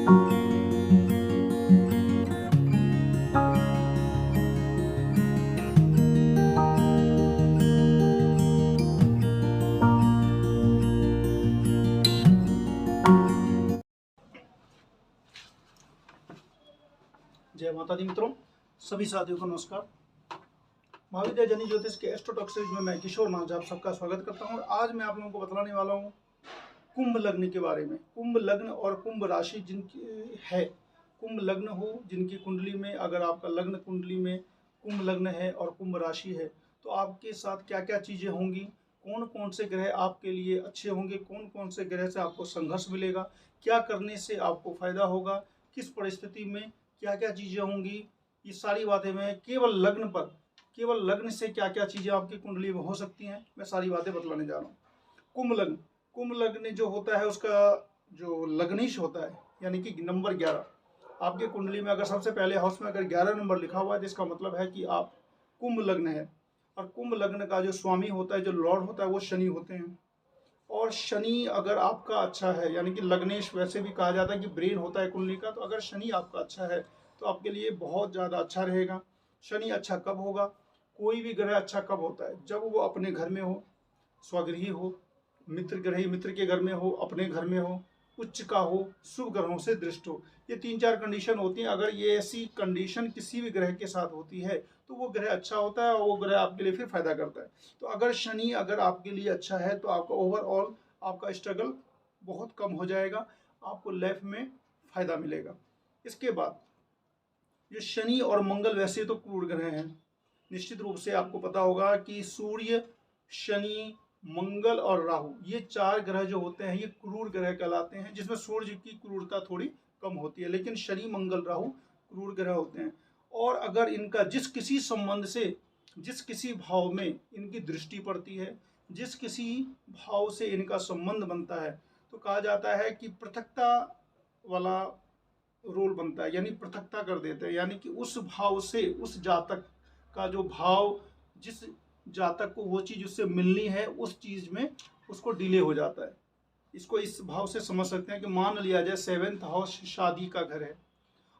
जय माता दी मित्रों, सभी साथियों को नमस्कार। महाविद्या जनी ज्योतिष के एस्ट्रोटॉक सीरीज में मैं किशोर नाथ आप सबका स्वागत करता हूं। आज मैं आप लोगों को बतलाने वाला हूं कुंभ लग्न के बारे में। कुंभ लग्न और कुंभ राशि जिनकी है, कुंभ लग्न हो जिनकी कुंडली में, अगर आपका लग्न कुंडली में कुंभ लग्न है और कुंभ राशि है तो आपके साथ क्या क्या चीज़ें होंगी, कौन कौन से ग्रह आपके लिए अच्छे होंगे, कौन कौन से ग्रह से आपको संघर्ष मिलेगा, क्या करने से आपको फायदा होगा, किस परिस्थिति में क्या क्या चीज़ें होंगी, ये सारी बातें मैं केवल लग्न पर, केवल लग्न से क्या क्या चीज़ें आपकी कुंडली में हो सकती हैं, मैं सारी बातें बतलाने जा रहा हूँ। कुंभ लग्न, कुंभ लग्न जो होता है उसका जो लग्नीश होता है यानी कि नंबर 11 आपके कुंडली में, अगर सबसे पहले हाउस में अगर 11 नंबर लिखा हुआ है तो इसका मतलब है कि आप कुंभ लग्न है। और कुंभ लग्न का जो स्वामी होता है, जो लॉर्ड होता है, वो शनि होते हैं। और शनि अगर आपका अच्छा है, यानी कि लग्नेश वैसे भी कहा जाता है कि ब्रेन होता है कुंडली का, तो अगर शनि आपका अच्छा है तो आपके लिए बहुत ज़्यादा अच्छा रहेगा। शनि अच्छा कब होगा, कोई भी ग्रह अच्छा कब होता है, जब वो अपने घर में हो, स्वगृही हो, मित्र ग्रही मित्र के घर में हो, अपने घर में हो, उच्च का हो, शुभ ग्रहों से दृष्ट हो। ये 3-4 कंडीशन होती हैं। अगर ये ऐसी कंडीशन किसी भी ग्रह के साथ होती है तो वो ग्रह अच्छा होता है और वो ग्रह आपके लिए फिर फायदा करता है। तो अगर शनि अगर आपके लिए अच्छा है तो आपका ओवरऑल आपका स्ट्रगल बहुत कम हो जाएगा, आपको लाइफ में फायदा मिलेगा। इसके बाद ये शनि और मंगल वैसे तो क्रूर ग्रह हैं, निश्चित रूप से आपको पता होगा कि सूर्य, शनि, मंगल और राहु, ये 4 ग्रह जो होते हैं ये क्रूर ग्रह कहलाते हैं, जिसमें सूर्य की क्रूरता थोड़ी कम होती है, लेकिन शनि, मंगल, राहु क्रूर ग्रह होते हैं। और अगर इनका जिस किसी संबंध से, जिस किसी भाव में इनकी दृष्टि पड़ती है, जिस किसी भाव से इनका संबंध बनता है, तो कहा जाता है कि पृथकता वाला रोल बनता है, यानी पृथकता कर देते हैं, यानी कि उस भाव से, उस जातक का जो भाव, जिस जातक को वो चीज़ उससे मिलनी है, उस चीज़ में उसको डिले हो जाता है। इसको इस भाव से समझ सकते हैं कि मान लिया जाए 7th हाउस शादी का घर है,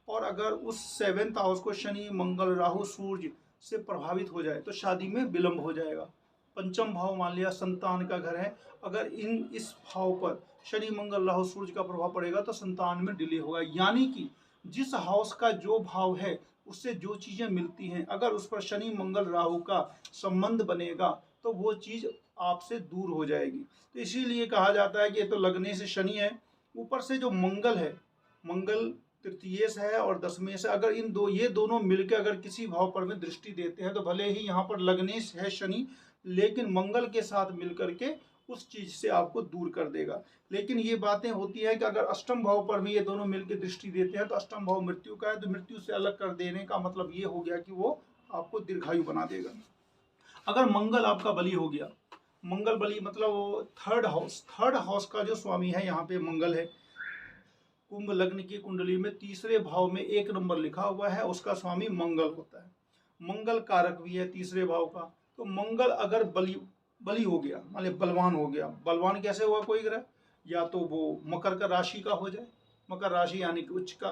और अगर उस 7th हाउस को शनि, मंगल, राहु, सूर्य से प्रभावित हो जाए तो शादी में विलंब हो जाएगा। पंचम भाव मान लिया संतान का घर है, अगर इस भाव पर शनि, मंगल, राहु, सूर्य का प्रभाव पड़ेगा तो संतान में डिले होगा। यानी कि जिस हाउस का जो भाव है उससे जो चीज़ें मिलती हैं, अगर उस पर शनि, मंगल, राहु का संबंध बनेगा तो वो चीज़ आपसे दूर हो जाएगी। तो इसीलिए कहा जाता है कि ये तो लगने से शनि है, ऊपर से जो मंगल है, मंगल तृतीय से है और 10वें से, अगर ये दोनों मिलकर अगर किसी भाव पर में दृष्टि देते हैं तो भले ही यहाँ पर लग्नेश है शनि, लेकिन मंगल के साथ मिलकर के उस चीज से आपको दूर कर देगा। लेकिन ये बातें होती है कि अगर अष्टम भाव पर भी ये दोनों मिलकर दृष्टि देते हैं तो अष्टम भाव मृत्यु का है, तो मृत्यु से अलग कर देने का मतलब ये हो गया कि वो आपको दीर्घायु बना देगा। अगर मंगल आपका बली हो गया, मंगल बली मतलब थर्ड हाउस का जो स्वामी है यहाँ पे मंगल है। कुंभ लग्न की कुंडली में तीसरे भाव में 1 नंबर लिखा हुआ है, उसका स्वामी मंगल होता है। मंगल कारक भी है तीसरे भाव का। तो मंगल अगर बली हो गया, मान बलवान हो गया, बलवान कैसे हुआ कोई ग्रह, या तो वो मकर का राशि का हो जाए, मकर राशि यानी कि उच्च का,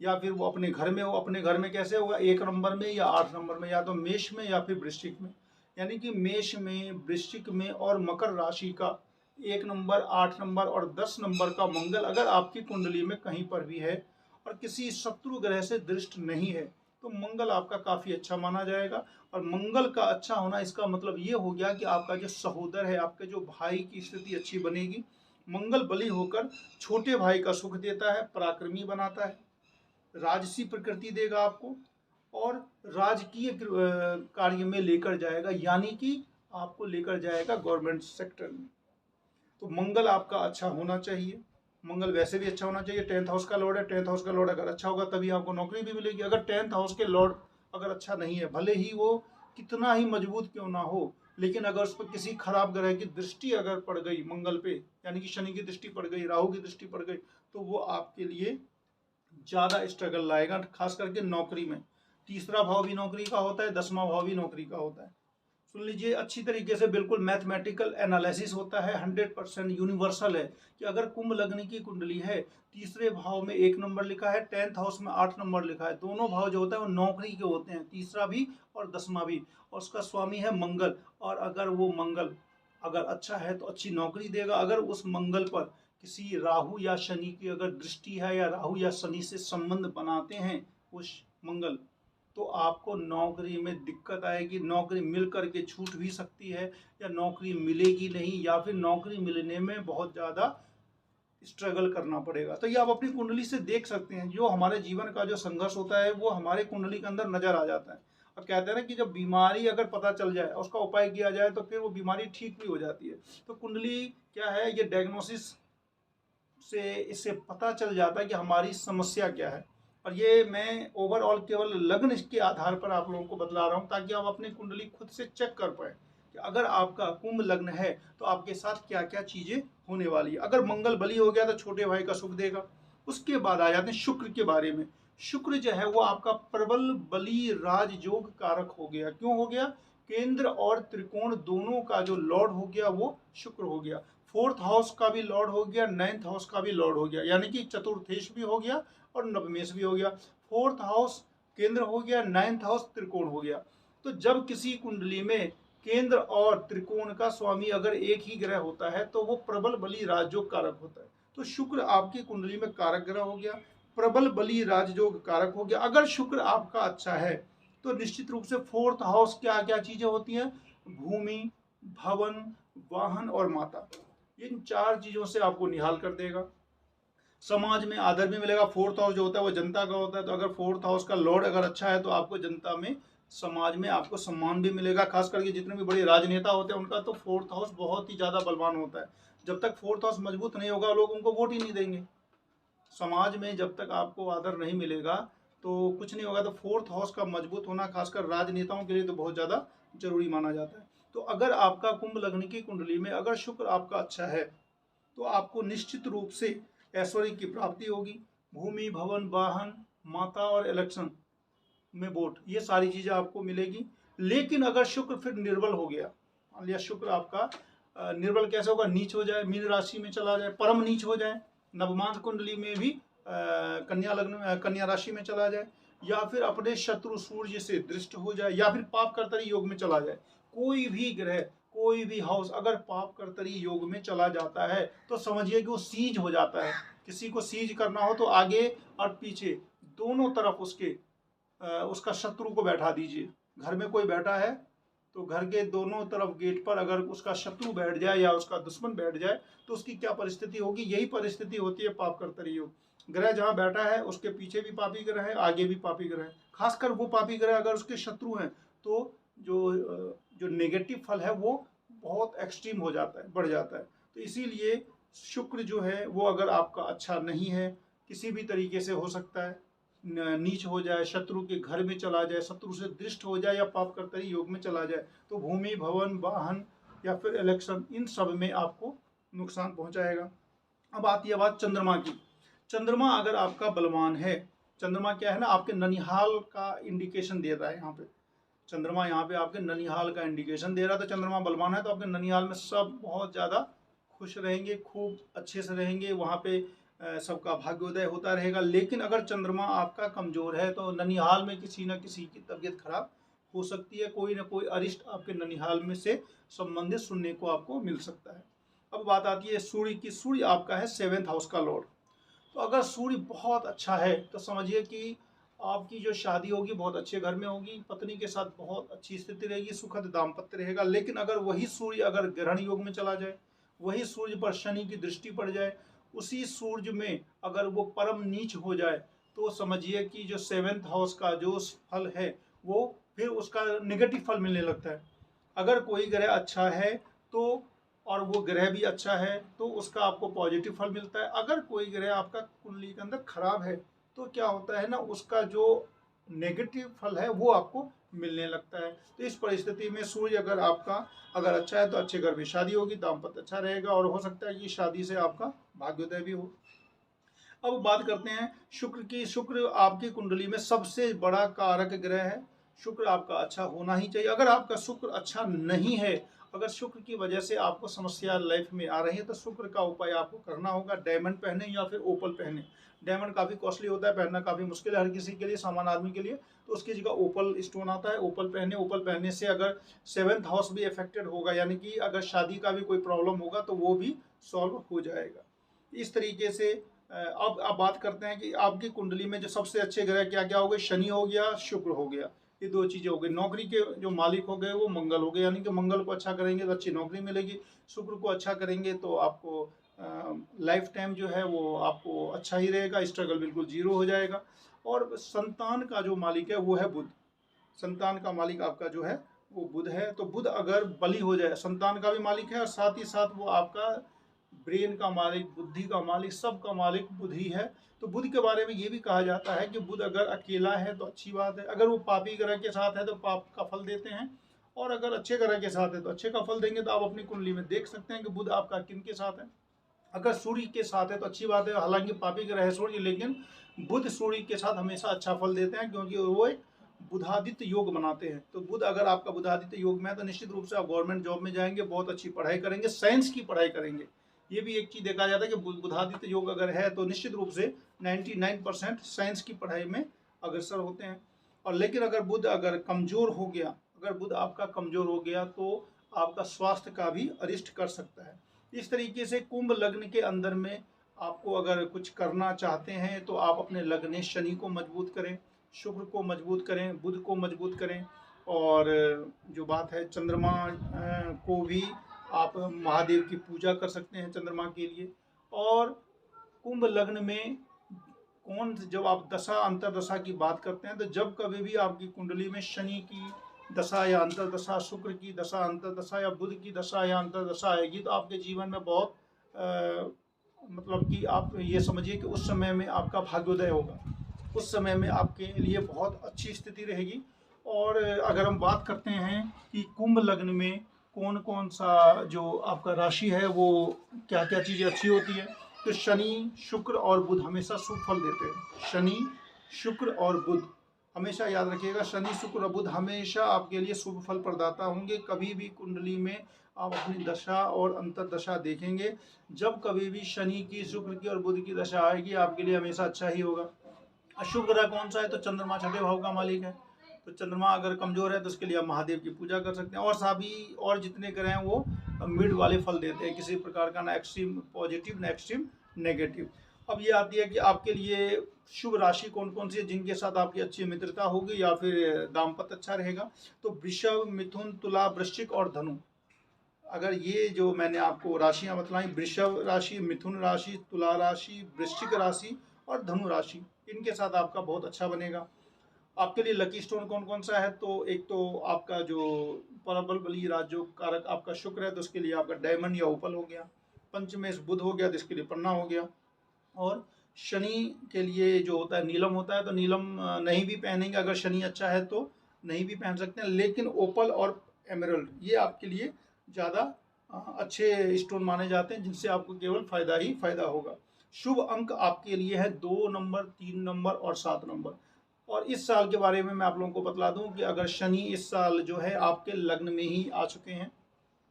या फिर वो अपने घर में हो। अपने घर में कैसे होगा, 1 नंबर में या 8 नंबर में, या तो मेष में या फिर वृश्चिक में। यानी कि मेष में, वृश्चिक में और मकर राशि का 1 नंबर, 8 नंबर और 10 नंबर का मंगल अगर आपकी कुंडली में कहीं पर भी है और किसी शत्रु ग्रह से दृष्ट नहीं है तो मंगल आपका काफ़ी अच्छा माना जाएगा। और मंगल का अच्छा होना इसका मतलब ये हो गया कि आपका जो सहोदर है, आपके जो भाई की स्थिति अच्छी बनेगी। मंगल बली होकर छोटे भाई का सुख देता है, पराक्रमी बनाता है, राजसी प्रकृति देगा आपको और राजकीय कार्य में लेकर जाएगा, यानी कि आपको लेकर जाएगा गवर्नमेंट सेक्टर में। तो मंगल आपका अच्छा होना चाहिए। मंगल वैसे भी अच्छा होना चाहिए, 10th हाउस का लॉर्ड है, 10th हाउस का लॉर्ड अगर अच्छा होगा तभी आपको नौकरी भी मिलेगी। अगर 10th हाउस के लॉर्ड अगर अच्छा नहीं है, भले ही वो कितना ही मजबूत क्यों ना हो, लेकिन अगर उस पर किसी खराब ग्रह की दृष्टि अगर पड़ गई मंगल पे, यानी कि शनि की दृष्टि पड़ गई, राहु की दृष्टि पड़ गई, तो वो आपके लिए ज़्यादा स्ट्रगल लाएगा, खास करके नौकरी में। तीसरा भाव भी नौकरी का होता है, 10वां भाव भी नौकरी का होता है। सुन लीजिए अच्छी तरीके से, बिल्कुल मैथमेटिकल एनालिसिस होता है, 100% यूनिवर्सल है कि अगर कुंभ लग्न की कुंडली है, तीसरे भाव में 1 नंबर लिखा है, 10th हाउस में 8 नंबर लिखा है, दोनों भाव जो होता है वो नौकरी के होते हैं, तीसरा भी और 10वां भी, और उसका स्वामी है मंगल। और अगर वो मंगल अगर अच्छा है तो अच्छी नौकरी देगा। अगर उस मंगल पर किसी राहु या शनि की अगर दृष्टि है, या राहु या शनि से संबंध बनाते हैं उस मंगल, तो आपको नौकरी में दिक्कत आएगी, नौकरी मिल करके छूट भी सकती है, या नौकरी मिलेगी नहीं, या फिर नौकरी मिलने में बहुत ज़्यादा स्ट्रगल करना पड़ेगा। तो ये आप अपनी कुंडली से देख सकते हैं, जो हमारे जीवन का जो संघर्ष होता है वो हमारे कुंडली के अंदर नजर आ जाता है। और कहते हैं ना कि जब बीमारी अगर पता चल जाए, उसका उपाय किया जाए, तो फिर वो बीमारी ठीक भी हो जाती है। तो कुंडली क्या है, ये डायग्नोसिस से इससे पता चल जाता है कि हमारी समस्या क्या है। और ये मैं ओवरऑल केवल लग्न के आधार पर आप लोगों को बतला रहा हूँ, ताकि आप अपनी कुंडली खुद से चेक कर पाए कि अगर आपका कुंभ लग्न है तो आपके साथ क्या क्या चीजें होने वाली है। अगर मंगल बली हो गया तो छोटे भाई का सुख देगा। उसके बाद आ जाते हैं शुक्र के बारे में। शुक्र जो है वो आपका प्रबल बली राजयोग कारक हो गया। क्यों हो गया? केंद्र और त्रिकोण दोनों का जो लॉर्ड हो गया वो शुक्र हो गया। 4th हाउस का भी लॉर्ड हो गया, 9th हाउस का भी लॉर्ड हो गया, यानी कि चतुर्थेश भी हो गया और नवमेश भी हो गया। 4th हाउस केंद्र हो गया, 9th हाउस त्रिकोण हो गया। तो जब किसी कुंडली में केंद्र और त्रिकोण का स्वामी अगर एक ही ग्रह होता है तो वो प्रबल बली राजयोग कारक होता है। तो शुक्र आपकी कुंडली में कारक ग्रह हो गया, प्रबल बली राजयोग कारक हो गया। अगर शुक्र आपका अच्छा है तो निश्चित रूप से 4th हाउस क्या क्या चीजें होती हैं? भूमि, भवन, वाहन और माता, इन 4 चीजों से आपको निहाल कर देगा। समाज में आदर भी मिलेगा। 4th हाउस जो होता है वो जनता का होता है, तो अगर 4th हाउस का लॉर्ड अगर अच्छा है तो आपको जनता में, समाज में आपको सम्मान भी मिलेगा। खास करके जितने भी बड़े राजनेता होते हैं उनका तो 4th हाउस बहुत ही ज्यादा बलवान होता है। जब तक 4th हाउस मजबूत नहीं होगा लोग उनको वोट ही नहीं देंगे। समाज में जब तक आपको आदर नहीं मिलेगा तो कुछ नहीं होगा। तो 4th हाउस का मजबूत होना खासकर राजनेताओं के लिए तो बहुत ज़्यादा जरूरी माना जाता है। तो अगर आपका कुंभ लग्न की कुंडली में अगर शुक्र आपका अच्छा है तो आपको निश्चित रूप से ऐश्वर्य की प्राप्ति होगी। भूमि, भवन, वाहन, माता और इलेक्शन में वोट, ये सारी चीज़ें आपको मिलेगी। लेकिन अगर शुक्र फिर निर्बल हो गया, मान लिया शुक्र आपका निर्बल कैसे होगा? नीच हो जाए, मीन राशि में चला जाए, परम नीच हो जाए, नवमांश कुंडली में भी कन्या लग्न कन्या राशि में चला जाए, या फिर अपने शत्रु सूर्य से दृष्ट हो जाए, या फिर पाप कर्तरी योग में चला जाए। कोई भी ग्रह, कोई भी हाउस अगर पाप कर्तरी योग में चला जाता है तो समझिए कि वो सीज हो जाता है। किसी को सीज करना हो तो आगे और पीछे दोनों तरफ उसका शत्रु को बैठा दीजिए। घर में कोई बैठा है तो घर के दोनों तरफ गेट पर अगर उसका शत्रु बैठ जाए या उसका दुश्मन बैठ जाए तो उसकी क्या परिस्थिति होगी? यही परिस्थिति होती है पाप कर्तरी योग। ग्रह जहाँ बैठा है उसके पीछे भी पापी ग्रह है, आगे भी पापी ग्रह है। खासकर वो पापी ग्रह अगर उसके शत्रु हैं तो जो नेगेटिव फल है वो बहुत एक्सट्रीम हो जाता है, बढ़ जाता है। तो इसीलिए शुक्र जो है वो अगर आपका अच्छा नहीं है, किसी भी तरीके से हो सकता है नीच हो जाए, शत्रु के घर में चला जाए, शत्रु से दृष्ट हो जाए, या पाप कर्तरी योग में चला जाए, तो भूमि, भवन, वाहन या फिर इलेक्शन, इन सब में आपको नुकसान पहुंचाएगा। अब आती है बात चंद्रमा की। चंद्रमा अगर आपका बलवान है, चंद्रमा क्या है ना, आपके ननिहाल का इंडिकेशन दे रहा है। यहाँ पे चंद्रमा यहाँ पे आपके ननिहाल का इंडिकेशन दे रहा था। चंद्रमा बलवान है तो आपके ननिहाल में सब बहुत ज़्यादा खुश रहेंगे, खूब अच्छे से रहेंगे, वहाँ पे सबका भाग्योदय होता रहेगा। लेकिन अगर चंद्रमा आपका कमजोर है तो ननिहाल में किसी न किसी की तबीयत खराब हो सकती है, कोई ना कोई अरिष्ट आपके ननिहाल में से संबंधित सुनने को आपको मिल सकता है। अब बात आती है सूर्य की। सूर्य आपका है 7th हाउस का लॉर्ड। तो अगर सूर्य बहुत अच्छा है तो समझिए कि आपकी जो शादी होगी बहुत अच्छे घर में होगी, पत्नी के साथ बहुत अच्छी स्थिति रहेगी, सुखद दाम्पत्य रहेगा। लेकिन अगर वही सूर्य अगर ग्रहण योग में चला जाए, वही सूर्य पर शनि की दृष्टि पड़ जाए, उसी सूर्य में अगर वो परम नीच हो जाए, तो समझिए कि जो 7th हाउस का जो फल है वो फिर उसका निगेटिव फल मिलने लगता है। अगर कोई ग्रह अच्छा है तो, और वो ग्रह भी अच्छा है तो उसका आपको पॉजिटिव फल मिलता है। अगर कोई ग्रह आपका कुंडली के अंदर खराब है तो क्या होता है ना, उसका जो नेगेटिव फल है वो आपको मिलने लगता है। तो इस परिस्थिति में सूर्य अगर आपका अगर अच्छा है तो अच्छे घर में शादी होगी, दाम्पत्य अच्छा रहेगा, और हो सकता है कि शादी से आपका भाग्योदय भी हो। अब बात करते हैं शुक्र की। शुक्र आपकी कुंडली में सबसे बड़ा कारक ग्रह है। शुक्र आपका अच्छा होना ही चाहिए। अगर आपका शुक्र अच्छा नहीं है, अगर शुक्र की वजह से आपको समस्या लाइफ में आ रही है, तो शुक्र का उपाय आपको करना होगा। डायमंड पहने या फिर ओपल पहने। डायमंड काफ़ी कॉस्टली होता है, पहनना काफ़ी मुश्किल है हर किसी के लिए, सामान्य आदमी के लिए। तो उसकी जगह ओपल स्टोन आता है, ओपल पहने। ओपल पहनने से अगर 7th हाउस भी अफेक्टेड होगा, यानी कि अगर शादी का भी कोई प्रॉब्लम होगा तो वो भी सॉल्व हो जाएगा। इस तरीके से अब आप बात करते हैं कि आपकी कुंडली में जो सबसे अच्छे ग्रह क्या क्या हो गए। शनि हो गया, शुक्र हो गया, ये दो चीज़ें हो गई। नौकरी के जो मालिक हो गए वो मंगल हो गए, यानी कि मंगल को अच्छा करेंगे तो अच्छी नौकरी मिलेगी। शुक्र को अच्छा करेंगे तो आपको लाइफ टाइम जो है वो आपको अच्छा ही रहेगा, स्ट्रगल बिल्कुल जीरो हो जाएगा। और संतान का जो मालिक है वो है बुध। संतान का मालिक आपका जो है वो बुध है। तो बुध अगर बली हो जाए, संतान का भी मालिक है और साथ ही साथ वो आपका ब्रेन का मालिक, बुद्धि का मालिक, सब का मालिक बुध ही है। तो बुध के बारे में ये भी कहा जाता है कि बुध अगर अकेला है तो अच्छी बात है, अगर वो पापी ग्रह के साथ है तो पाप का फल देते हैं, और अगर अच्छे ग्रह के साथ है तो अच्छे का फल देंगे। तो आप अपनी कुंडली में देख सकते हैं कि बुध आपका किन के साथ है। अगर सूर्य के साथ है तो अच्छी बात है, हालांकि पापी ग्रह है सूर्य, लेकिन बुध सूर्य के साथ हमेशा अच्छा फल देते हैं, क्योंकि वो एक बुधादित्य योग बनाते हैं। तो बुध अगर आपका बुधादित्य योग में है तो निश्चित रूप से आप गवर्नमेंट जॉब में जाएंगे, बहुत अच्छी पढ़ाई करेंगे, साइंस की पढ़ाई करेंगे। ये भी एक चीज देखा जाता है कि बुधादित्य योग अगर है तो निश्चित रूप से 99% साइंस की पढ़ाई में अग्रसर होते हैं। और लेकिन अगर बुध अगर कमजोर हो गया, अगर बुध आपका कमजोर हो गया तो आपका स्वास्थ्य का भी अरिष्ट कर सकता है। इस तरीके से कुंभ लग्न के अंदर में आपको अगर कुछ करना चाहते हैं तो आप अपने लग्न शनि को मजबूत करें, शुक्र को मजबूत करें, बुध को मजबूत करें। और जो बात है चंद्रमा को भी आप महादेव की पूजा कर सकते हैं चंद्रमा के लिए। और कुंभ लग्न में कौन, जब आप दशा अंतरदशा की बात करते हैं तो जब कभी भी आपकी कुंडली में शनि की दशा या अंतरदशा, शुक्र की दशा अंतरदशा या बुध की दशा या अंतरदशा आएगी तो आपके जीवन में बहुत मतलब कि आप ये समझिए कि उस समय में आपका भाग्योदय होगा, उस समय में आपके लिए बहुत अच्छी स्थिति रहेगी। और अगर हम बात करते हैं कि कुंभ लग्न में कौन कौन सा जो आपका राशि है वो क्या क्या चीज़ें अच्छी होती है, तो शनि, शुक्र और बुध हमेशा शुभ फल देते हैं। शनि, शुक्र और बुध हमेशा याद रखिएगा, शनि, शुक्र और बुध हमेशा आपके लिए शुभ फल प्रदाता होंगे। कभी भी कुंडली में आप अपनी दशा और अंतरदशा देखेंगे, जब कभी भी शनि की, शुक्र की और बुध की दशा आएगी आपके लिए हमेशा अच्छा ही होगा। अशुभ ग्रह कौन सा है, तो चंद्रमा छठे भाव का मालिक है। तो चंद्रमा अगर कमजोर है तो उसके लिए आप महादेव की पूजा कर सकते हैं। और सभी और जितने ग्रह हैं वो मिड वाले फल देते हैं, किसी प्रकार का ना एक्सट्रीम पॉजिटिव ना एक्सट्रीम नेगेटिव। अब ये आती है कि आपके लिए शुभ राशि कौन कौन सी है जिनके साथ आपकी अच्छी मित्रता होगी या फिर दाम्पत्य अच्छा रहेगा। तो वृषभ, मिथुन, तुला, वृश्चिक और धनु। अगर ये जो मैंने आपको राशियां बतलाई, वृषभ राशि, मिथुन राशि, तुला राशि, वृश्चिक राशि और धनु राशि, इनके साथ आपका बहुत अच्छा बनेगा। आपके लिए लकी स्टोन कौन कौन सा है, तो एक तो आपका जो परबल बली राजयोग कारक आपका शुक्र है तो उसके लिए आपका डायमंड या ओपल हो गया। पंचमेश बुध हो गया तो इसके लिए पन्ना हो गया। और शनि के लिए जो होता है नीलम होता है, तो नीलम नहीं भी पहनेंगे, अगर शनि अच्छा है तो नहीं भी पहन सकते हैं, लेकिन ओपल और एमरल्ड ये आपके लिए ज़्यादा अच्छे स्टोन माने जाते हैं, जिनसे आपको केवल फायदा ही फायदा होगा। शुभ अंक आपके लिए है 2 नंबर, 3 नंबर और 7 नंबर। और इस साल के बारे में मैं आप लोगों को बतला दूं कि अगर शनि इस साल जो है आपके लग्न में ही आ चुके हैं,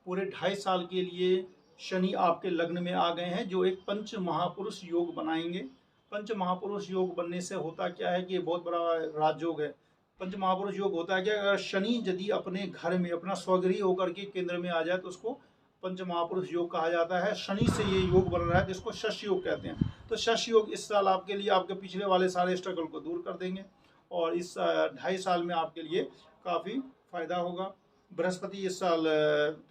पूरे 2.5 साल के लिए शनि आपके लग्न में आ गए हैं, जो एक पंच महापुरुष योग बनाएंगे। पंच महापुरुष योग बनने से होता क्या है कि ये बहुत बड़ा राजयोग है। पंच महापुरुष योग होता है कि अगर शनि यदि अपने घर में अपना स्वगृही होकर के केंद्र में आ जाए तो उसको पंच महापुरुष योग कहा जाता है। शनि से ये योग बन रहा है तो इसको शश योग कहते हैं। तो शश योग इस साल आपके लिए आपके पिछले वाले सारे स्ट्रगल को दूर कर देंगे और इस 2.5 साल में आपके लिए काफ़ी फायदा होगा। बृहस्पति इस साल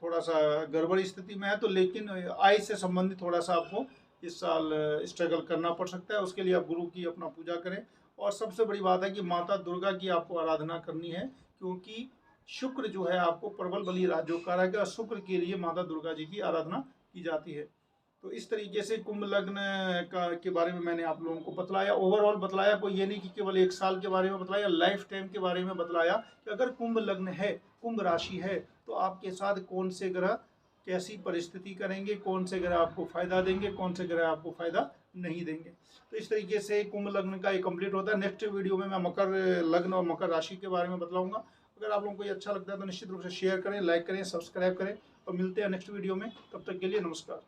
थोड़ा सा गड़बड़ स्थिति में है, तो लेकिन आय से संबंधित थोड़ा सा आपको इस साल स्ट्रगल करना पड़ सकता है। उसके लिए आप गुरु की अपना पूजा करें। और सबसे बड़ी बात है कि माता दुर्गा की आपको आराधना करनी है, क्योंकि शुक्र जो है आपको प्रबल बली राजयोग कारक है, शुक्र के लिए माता दुर्गा जी की आराधना की जाती है। तो इस तरीके से कुंभ लग्न का के बारे में मैंने आप लोगों को बतलाया, ओवरऑल बतलाया, कोई ये नहीं कि केवल 1 साल के बारे में बतलाया, लाइफ टाइम के बारे में बतलाया कि अगर कुंभ लग्न है, कुंभ राशि है, तो आपके साथ कौन से ग्रह कैसी परिस्थिति करेंगे, कौन से ग्रह आपको फायदा देंगे, कौन से ग्रह आपको फायदा नहीं देंगे। तो इस तरीके से कुंभ लग्न का ये कंप्लीट होता है। नेक्स्ट वीडियो में मैं मकर लग्न और मकर राशि के बारे में बतलाऊंगा। अगर आप लोगों को ये अच्छा लगता है तो निश्चित रूप से शेयर करें, लाइक करें, सब्सक्राइब करें और मिलते हैं नेक्स्ट वीडियो में। तब तक के लिए नमस्कार।